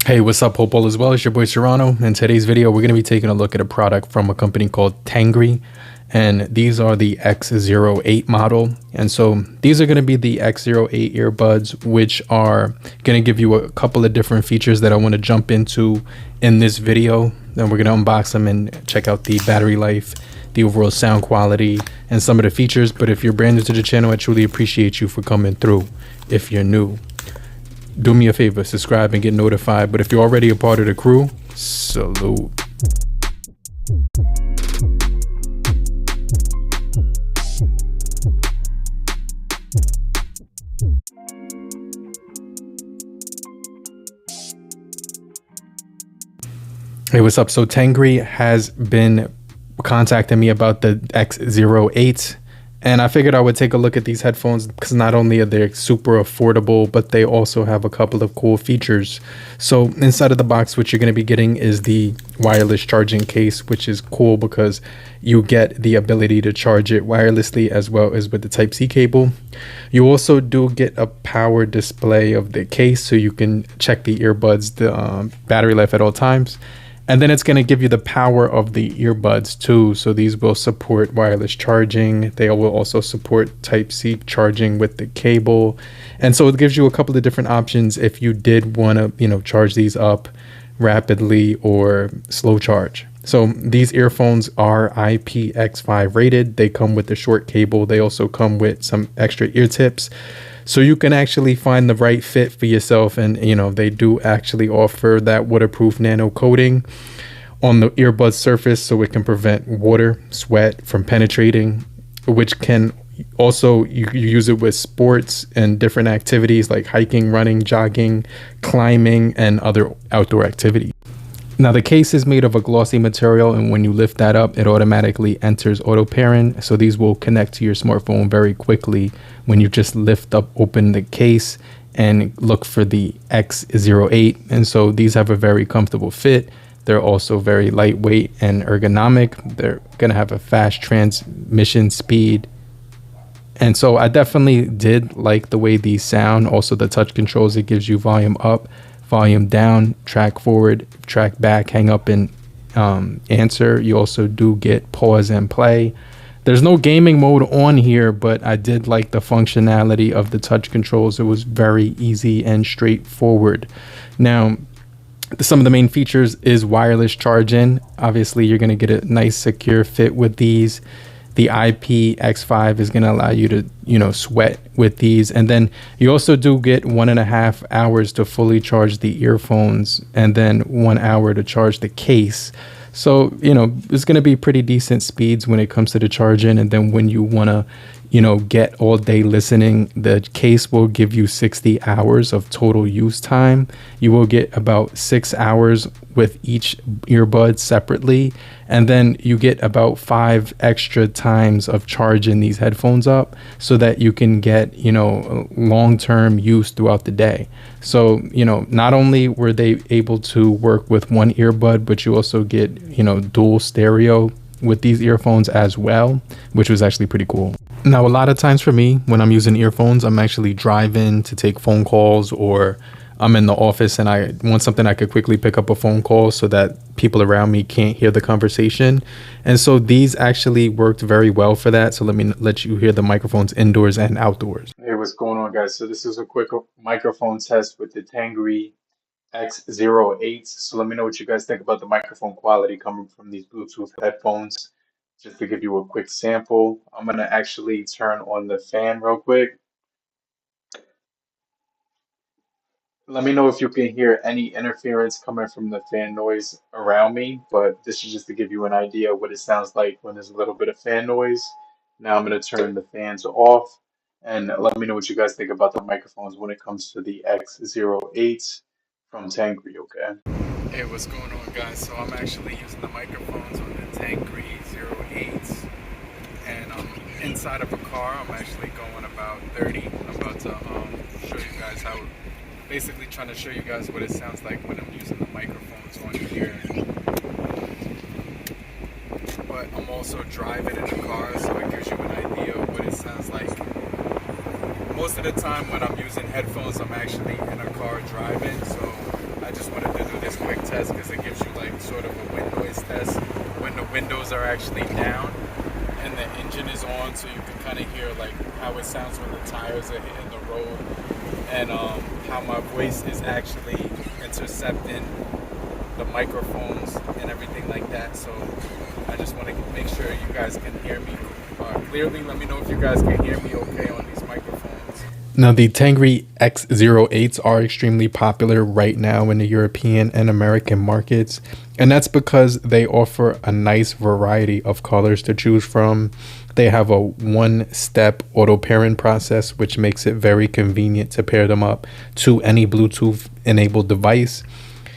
Hey, what's up, Hope all is well? It's your boy Serrano. In today's video, we're going to be taking a look at a product from a company called TAGRY, and these are the X08 model. And so these are going to be the X08 earbuds, which are going to give you a couple of different features that I want to jump into in this video. Then we're going to unbox them and check out the battery life, the overall sound quality, and some of the features. But if you're brand new to the channel, I truly appreciate you for coming through. If you're new, do me a favor, subscribe and get notified. But if you're already a part of the crew, salute. Hey, what's up? So TAGRY has been contacting me about the X08, and I figured I would take a look at these headphones because not only are they super affordable, but they also have a couple of cool features. So inside of the box, what you're going to be getting is the wireless charging case, which is cool because you get the ability to charge it wirelessly as well as with the Type-C cable. You also do get a power display of the case, so you can check the earbuds, the battery life at all times. And then it's going to give you the power of the earbuds too. So these will support wireless charging. They will also support Type-C charging with the cable. And so it gives you a couple of different options if you did want to, charge these up rapidly or slow charge. So these earphones are IPX5 rated. They come with the short cable. They also come with some extra ear tips, so you can actually find the right fit for yourself. And they do actually offer that waterproof nano coating on the earbud surface, so it can prevent water, sweat from penetrating, which can also, you use it with sports and different activities like hiking, running, jogging, climbing, and other outdoor activities. Now the case is made of a glossy material, and when you lift that up, it automatically enters auto pairing. So these will connect to your smartphone very quickly when you just open the case and look for the X08. And so these have a very comfortable fit. They're also very lightweight and ergonomic. They're gonna have a fast transmission speed. And so I definitely did like the way these sound. Also the touch controls, it gives you volume up, volume down, track forward, track back, hang up and answer. You also do get pause and play. There's no gaming mode on here, but I did like the functionality of the touch controls. It was very easy and straightforward. Now, some of the main features is wireless charging. Obviously, you're going to get a nice secure fit with these. The IPX5 is going to allow you to, sweat with these. And then you also do get 1.5 hours to fully charge the earphones, and then 1 hour to charge the case. So, it's going to be pretty decent speeds when it comes to the charging. And then when you want to, get all day listening, the case will give you 60 hours of total use time. You will get about 6 hours with each earbud separately. And then you get about 5 extra times of charging these headphones up so that you can get, long-term use throughout the day. So, not only were they able to work with one earbud, but you also get, dual stereo with these earphones as well, which was actually pretty cool. Now, a lot of times for me, when I'm using earphones, I'm actually driving to take phone calls, or I'm in the office and I want something I could quickly pick up a phone call so that people around me can't hear the conversation. And so these actually worked very well for that. So let me let you hear the microphones indoors and outdoors. Hey, what's going on, guys? So this is a quick microphone test with the TAGRY X08. So let me know what you guys think about the microphone quality coming from these Bluetooth headphones. Just to give you a quick sample, I'm going to actually turn on the fan real quick. Let me know if you can hear any interference coming from the fan noise around me, but this is just to give you an idea of what it sounds like when there's a little bit of fan noise. Now I'm going to turn the fans off, and let me know what you guys think about the microphones when it comes to the X08 from TAGRY, okay? Hey, what's going on, guys? So I'm actually using the microphones on the TAGRY 08, and I'm inside of a car. I'm actually going about 30. I'm about to show you guys how, basically trying to show you guys what it sounds like when I'm using the microphones on here. But I'm also driving in the car, so it gives you an idea of what it sounds like. Most of the time when I'm using headphones, I'm actually in a car driving, so I just wanted to test because it gives you like sort of a wind noise test when the windows are actually down and the engine is on, so you can kind of hear like how it sounds when the tires are hitting the road, and how my voice is actually intercepting the microphones and everything like that. So I just want to make sure you guys can hear me clearly. Let me know if you guys can hear me okay on these microphones. Now, the TAGRY X08s are extremely popular right now in the European and American markets, and that's because they offer a nice variety of colors to choose from. They have a one-step auto pairing process, which makes it very convenient to pair them up to any Bluetooth-enabled device.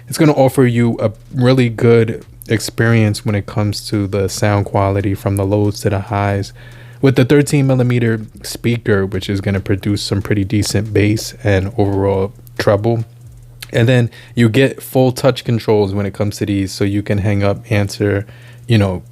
It's going to offer you a really good experience when it comes to the sound quality from the lows to the highs, with the 13mm speaker, which is going to produce some pretty decent bass and overall treble. And then you get full touch controls when it comes to these, so you can hang up, answer,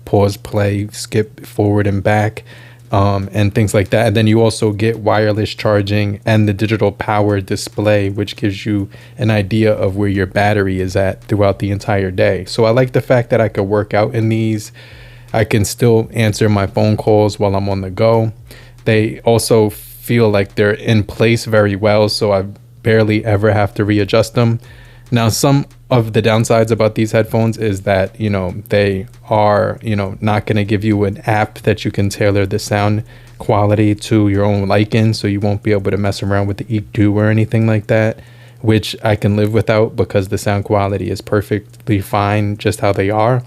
pause, play, skip forward and back, and things like that. And then you also get wireless charging and the digital power display, which gives you an idea of where your battery is at throughout the entire day. So I like the fact that I could work out in these. I can still answer my phone calls while I'm on the go. They also feel like they're in place very well, so I barely ever have to readjust them. Now, some of the downsides about these headphones is that, they are, not going to give you an app that you can tailor the sound quality to your own liking, so you won't be able to mess around with the EQ or anything like that, which I can live without because the sound quality is perfectly fine just how they are.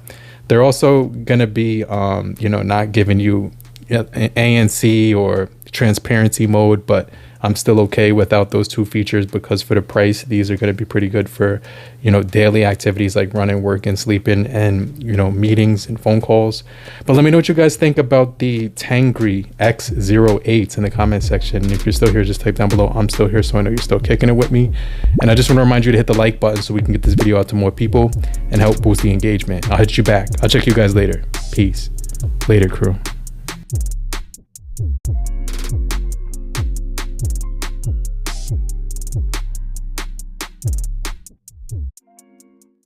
They're also going to be, not giving you ANC or transparency mode, but I'm still okay without those two features because for the price, these are going to be pretty good for, daily activities like running, working, sleeping, and, meetings and phone calls. But let me know what you guys think about the TAGRY X08 in the comment section. And if you're still here, just type down below, I'm still here, so I know you're still kicking it with me. And I just want to remind you to hit the like button so we can get this video out to more people and help boost the engagement. I'll hit you back. I'll check you guys later. Peace. Later, crew.